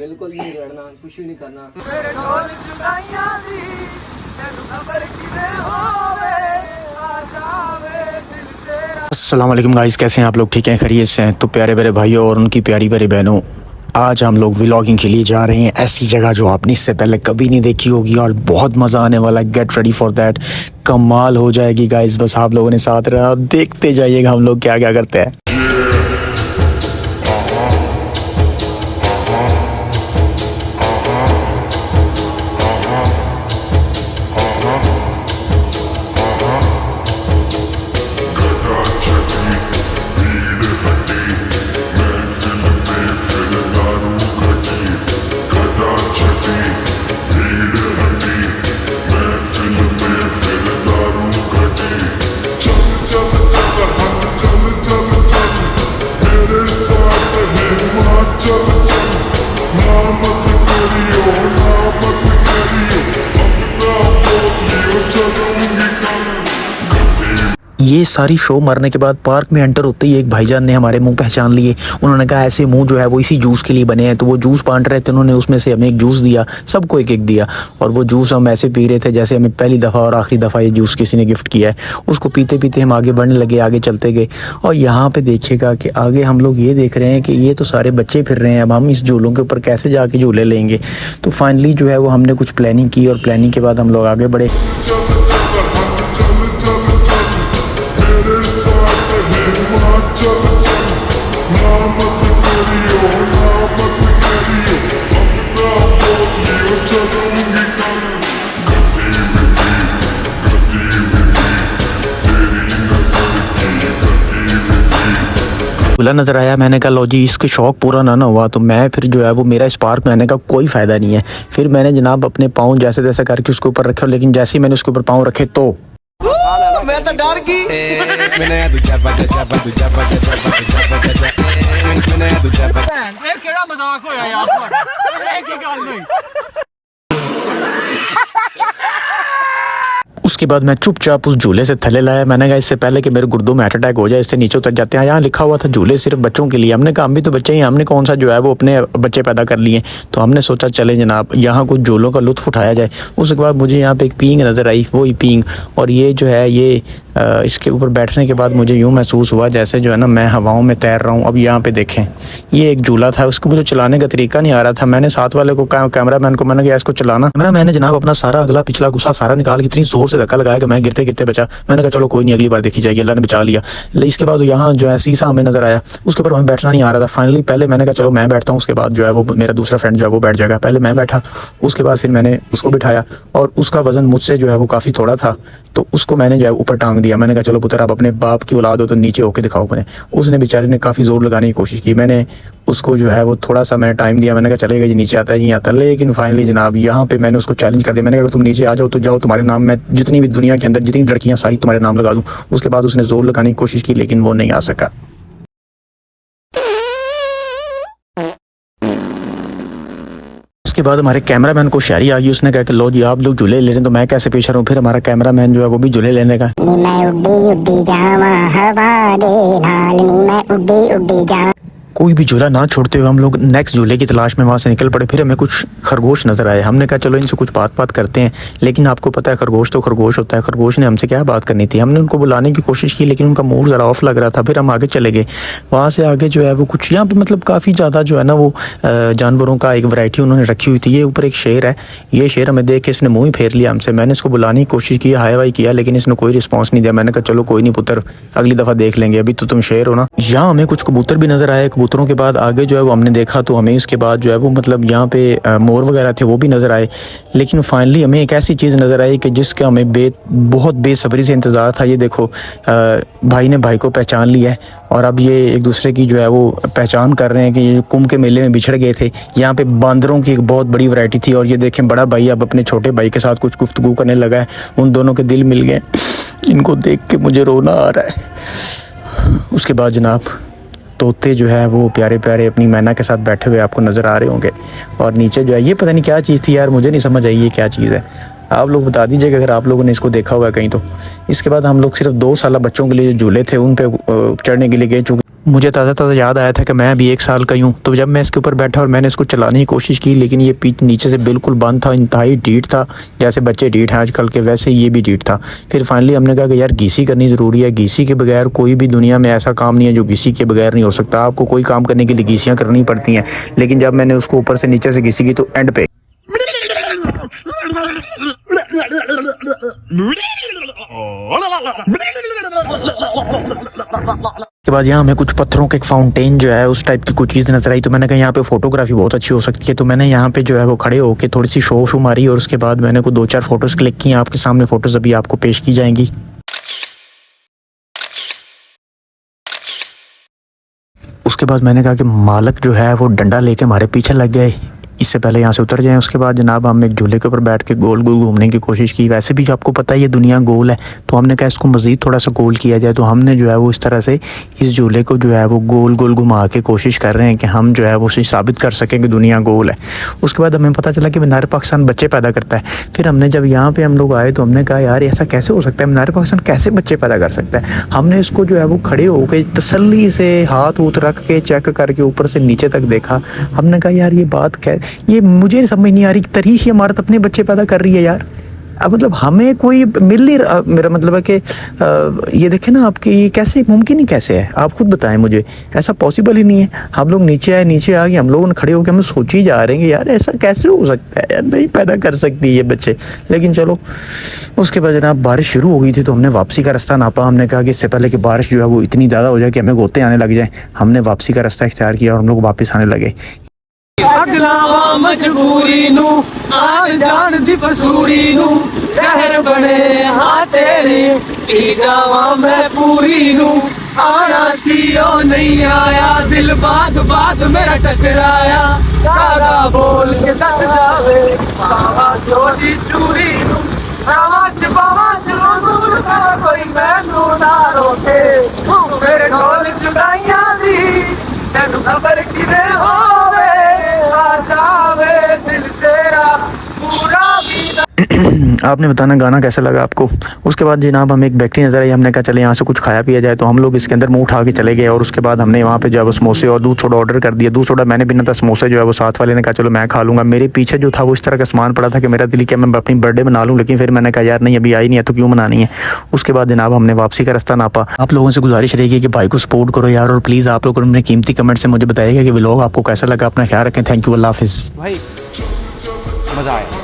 बिल्कुल नहीं लड़ना, कुछ भी नहीं करना। अस्सलाम वालेकुम गाइस, कैसे हैं आप लोग? ठीक हैं, खैरियत से हैं? तो प्यारे प्यारे भाइयों और उनकी प्यारी प्यारी बहनों, आज हम लोग व्लॉगिंग के लिए जा रहे हैं ऐसी जगह जो आपने इससे पहले कभी नहीं देखी होगी और बहुत मज़ा आने वाला है। Get ready for that. कमाल हो जाएगी गाइस, बस आप लोगों ने साथ रहा, देखते जाइएगा हम लोग क्या क्या करते हैं। ये सारी शो मरने के बाद पार्क में एंटर होते ही एक भाईजान ने हमारे मुंह पहचान लिए। उन्होंने कहा ऐसे मुंह जो है वो इसी जूस के लिए बने हैं। तो वो जूस बांट रहे थे, उन्होंने उसमें से हमें एक जूस दिया, सबको एक एक दिया। और वो जूस हम ऐसे पी रहे थे जैसे हमें पहली दफ़ा और आखिरी दफ़ा ये जूस किसी ने गिफ्ट किया है। उसको पीते पीते हम आगे बढ़ने लगे, आगे चलते गए। और यहाँ पे देखिएगा कि आगे हम लोग ये देख रहे हैं कि ये तो सारे बच्चे फिर रहे हैं, अब हम इस झूलों के ऊपर कैसे जाके झूले लेंगे। तो फाइनली जो है वो हमने कुछ प्लानिंग की और प्लानिंग के बाद हम लोग आगे बढ़े। झूला नज़र आया, मैंने कहा लो जी, इसके शौक पूरा ना हुआ तो मैं फिर जो है वो मेरा इस पार्क में आने का कोई फ़ायदा नहीं है। फिर मैंने जनाब अपने पाँव जैसे तैसे करके उसके ऊपर रखे, लेकिन जैसे ही मैंने उसके ऊपर पाँव रखे तो मैं तो डर गई। मजाक होया यार। उसके बाद मैं चुपचाप उस झूले से थले लाया। मैंने कहा इससे पहले कि मेरे गुर्दों में हार्ट अटैक हो जाए, इससे नीचे उतर जाते हैं। यहाँ लिखा हुआ था झूले सिर्फ बच्चों के लिए। हमने कहा हम भी तो बच्चे ही, हमने कौन सा जो है वो अपने बच्चे पैदा कर लिए। तो हमने सोचा चले जनाब यहाँ कुछ झूलों का लुत्फ़ उठाया जाए। उसके बाद मुझे यहाँ पे एक पींग नज़र आई, वही पींग। और ये जो है ये इसके ऊपर बैठने के बाद मुझे यूँ महसूस हुआ जैसे जो है ना मैं हवाओं में तैर रहा हूँ। अब यहाँ पे देखें, ये एक झूला था, उसको मुझे चलाने का तरीका नहीं आ रहा था। मैंने साथ वाले को कैमरा मैन को मैंने कहा इसको चलाना। कैमरा मैंने जनाब अपना सारा अगला पिछला गुस्सा सारा निकाल के इतनी जोर से धक्का लगाया कि मैं गिरते गिरते बचा। मैंने कहा चलो कोई नहीं, अगली बार देखी जाएगी, अल्लाह ने बचा लिया। इसके बाद यहाँ जो है शीशा हमें नजर आया, उसके ऊपर हमें बैठना नहीं आ रहा था। फाइनली पहले मैंने कहा चलो मैं बैठता हूँ, उसके बाद जो है वो मेरा दूसरा फ्रेंड जो है वो बैठ जाएगा। पहले मैं बैठा, उसके बाद फिर मैंने उसको बिठाया और उसका वजन मुझसे जो है वो काफ़ी थोड़ा था, तो उसको मैंने जो है ऊपर टांग दिया। मैंने कहा चलो पुत्र आप अपने बाप की औलाद हो तो नीचे होके दिखाओ मैंने। उसने बेचारे ने काफ़ी जोर लगाने की कोशिश की। मैंने उसको जो है वो थोड़ा सा मैंने टाइम दिया। मैंने कहा चलेगा जी, नीचे आता है नहीं आता। लेकिन फाइनली जनाब यहाँ पे मैंने उसको चैलेंज कर दिया। मैंने कहा अगर तुम नीचे आ जाओ तो जाओ, तुम्हारे नाम मैं जितनी भी दुनिया के अंदर जितनी लड़कियाँ सारी तुम्हारे नाम लगा दूँ। उसके बाद उसने जोर लगाने की कोशिश की लेकिन वो नहीं आ सका। उसके बाद हमारे कैमरामैन को शायरी आ गई। उसने कहा कि लो जी आप लोग झूले ले रहे हैं तो मैं कैसे पेश रहूँ। फिर हमारा कैमरामैन जो है वो भी झूले लेने का। मैं उड्डी उड्डी जावा हवा दे नाल नी, मैं उड्डी उड्डी जा। कोई भी झूला ना छोड़ते हुए हम लोग नेक्स्ट झूले की तलाश में वहाँ से निकल पड़े। फिर हमें कुछ खरगोश नज़र आए। हमने कहा चलो इनसे कुछ बात करते हैं, लेकिन आपको पता है खरगोश तो खरगोश होता है। खरगोश ने हमसे क्या बात करनी थी। हमने उनको बुलाने की कोशिश की लेकिन उनका मूड ज़रा ऑफ लग रहा था। फिर हम आगे चले गए। वहाँ से आगे जो है वो कुछ यहाँ पर मतलब काफ़ी ज़्यादा जो है ना वो जानवरों का एक वैरायटी उन्होंने रखी हुई थी। ये ऊपर एक शेर है, ये शेर हमें देख के इसने मुँह ही फेर लिया हमसे। मैंने इसको बुलाने की कोशिश की, हाय वाई किया, लेकिन इसने कोई रिस्पॉन्स नहीं दिया। मैंने कहा चलो कोई नहीं पुत्र, अगली दफ़ा देख लेंगे, अभी तो तुम शेर हो ना। यहाँ हमें कुछ कबूतर भी नज़र आए। कबूतरों के बाद आगे जो है वो हमने देखा तो हमें इसके बाद जो है वो मतलब यहाँ पे मोर वगैरह थे वो भी नज़र आए। लेकिन फाइनली हमें एक ऐसी चीज़ नज़र आई कि जिसका हमें बहुत बेसब्री से इंतज़ार था। ये देखो भाई ने भाई को पहचान लिया है और अब ये एक दूसरे की जो है वो पहचान कर रहे हैं कि ये कुंभ के मेले में बिछड़ गए थे। यहाँ पे बांदरों की एक बहुत बड़ी वैरायटी थी और ये देखें बड़ा भाई अब अपने छोटे भाई के साथ कुछ गुफ्तगू करने लगा है। उन दोनों के दिल मिल गए। इनको देख के मुझे रोना आ रहा है। उसके बाद जनाब तोते जो है वो प्यारे प्यारे अपनी मैना के साथ बैठे हुए आपको नज़र आ रहे होंगे। और नीचे जो है ये पता नहीं क्या चीज़ थी यार, मुझे नहीं समझ आई ये क्या चीज़ है। आप लोग बता दीजिएगा अगर आप लोगों ने इसको देखा हुआ है कहीं तो। इसके बाद हम लोग सिर्फ 2 साल बच्चों के लिए जो झूले थे उन पे चढ़ने के लिए गए। चूँकि मुझे ताज़ा याद आया था कि मैं भी 1 साल का ही हूँ, तो जब मैं इसके ऊपर बैठा और मैंने इसको चलाने की कोशिश की, लेकिन ये नीचे से बिल्कुल बंद था, इंतहाई ढीठ था। जैसे बच्चे ढीठ हैं आजकल के, वैसे ये भी ढीठ था। फिर फाइनली हमने कहा कि यार घीसी करनी ज़रूरी है। घीसी के बगैर कोई भी दुनिया में ऐसा काम नहीं है जो घीसी के बगैर नहीं हो सकता। आपको कोई काम करने के लिए घीसियाँ करनी पड़ती हैं, लेकिन जब मैंने उसको ऊपर से नीचे से घीसी की तो एंड पे के बाद यहाँ हमें कुछ पत्थरों के एक फाउंटेन जो है उस टाइप की कुछ चीज़ नजर आई, तो मैंने कहा यहाँ पे फोटोग्राफी बहुत अच्छी हो सकती है। तो मैंने यहाँ पे जो है वो खड़े होके थोड़ी सी शो मारी और उसके बाद मैंने को 2-4 फोटोज़ क्लिक की। आपके सामने फोटोज़ अभी आपको पेश की जाएंगी। उसके बाद मैंने कहा कि मालक जो है वो डंडा लेके हमारे पीछे लग गए, इससे पहले यहाँ से उतर जाएं। उसके बाद जनाब हम एक झूले के ऊपर बैठ के गोल गोल घूमने की कोशिश की। वैसे भी आपको पता है ये दुनिया गोल है, तो हमने कहा इसको मज़ीद थोड़ा सा गोल किया जाए। तो हमने जो है वो इस तरह से इस झूले को जो है वो गोल गोल घुमा के कोशिश कर रहे हैं कि हम जो है वो उसे साबित कर सकें कि दुनिया गोल है। उसके बाद हमें पता चला कि मीनार पाकिस्तान बच्चे पैदा करता है। फिर हमने जब यहाँ पर हम लोग आए तो हमने कहा यार ऐसा कैसे हो सकता है, मीनार पाकिस्तान कैसे बच्चे पैदा कर सकता है। हमने इसको जो है वो खड़े होकर तसल्ली से हाथ ऊथ रख के चेक करके ऊपर से नीचे तक देखा। हमने कहा यार ये बात ये मुझे समझ नहीं आ रही, तरीक़ ही इमारत अपने बच्चे पैदा कर रही है यार। अब मतलब हमें कोई मिल नहीं रहा। मेरा मतलब है कि ये देखें ना आपकी, ये कैसे मुमकिन ही कैसे है, आप खुद बताएं मुझे। ऐसा पॉसिबल ही नहीं है। हम लोग नीचे आ गए, हम लोग खड़े होकर हम सोच ही जा रहे हैं कि यार ऐसा कैसे हो सकता है यार, नहीं पैदा कर सकती ये बच्चे। लेकिन चलो, उसके बाद जनाब बारिश शुरू हो गई थी तो हमने वापसी का रास्ता नापा। हमने कहा कि इससे पहले कि बारिश जो है वो इतनी ज़्यादा हो जाए कि हमें गोते आने लग जाए, हमने वापसी का रास्ता इख्तियार किया और हम लोग वापस आने लगे। अगलावा मजबूरी नू आन जान दी बसूरी नू जहर बने हाँ तेरे पी जावा मैं पूरी नू आना सीओ नहीं आया दिल बाग मेरा टकराया दादा बोल के दस जावे बाबा चोरी चूरी नू बाबा चलो दूर का कोई मैनू ना रोके मेरे ढोल जुदाइयां दी तेनू खबर किवे होवे आपने बताना गाना कैसा लगा आपको। उसके बाद जनाब हमें एक बेकरी नज़र आई। हमने कहा चले यहाँ से कुछ खाया पिया जाए, तो हम लोग इसके अंदर मुंह उठा के चले गए। और उसके बाद हमने वहाँ पे जो है वो समोसे और दूध सोडा ऑर्डर कर दिया। दूध सोडा मैंने पीना था, समोसे जो है वो साथ वाले ने कहा चलो मैं खा लूँगा। मेरे पीछे जो था वो इस तरह का सामान पड़ा था कि मेरा दिल किया मैं अपनी बर्थडे मना लूँ, लेकिन फिर मैंने कहा यार नहीं अभी आई नहीं है तो क्यों मनानी है। उसके बाद जनाब हमने वापसी का रास्ता नापा। आप लोगों से गुजारिश रहेगी कि भाई को सपोर्ट करो यार, और प्लीज़ आप लोग अपने कीमती कमेंट से मुझे बताइएगा कि व्लॉग आपको कैसा लगा। अपना ख्याल रखें। थैंक यू, अल्लाह हाफिज़। भाई मजा आया।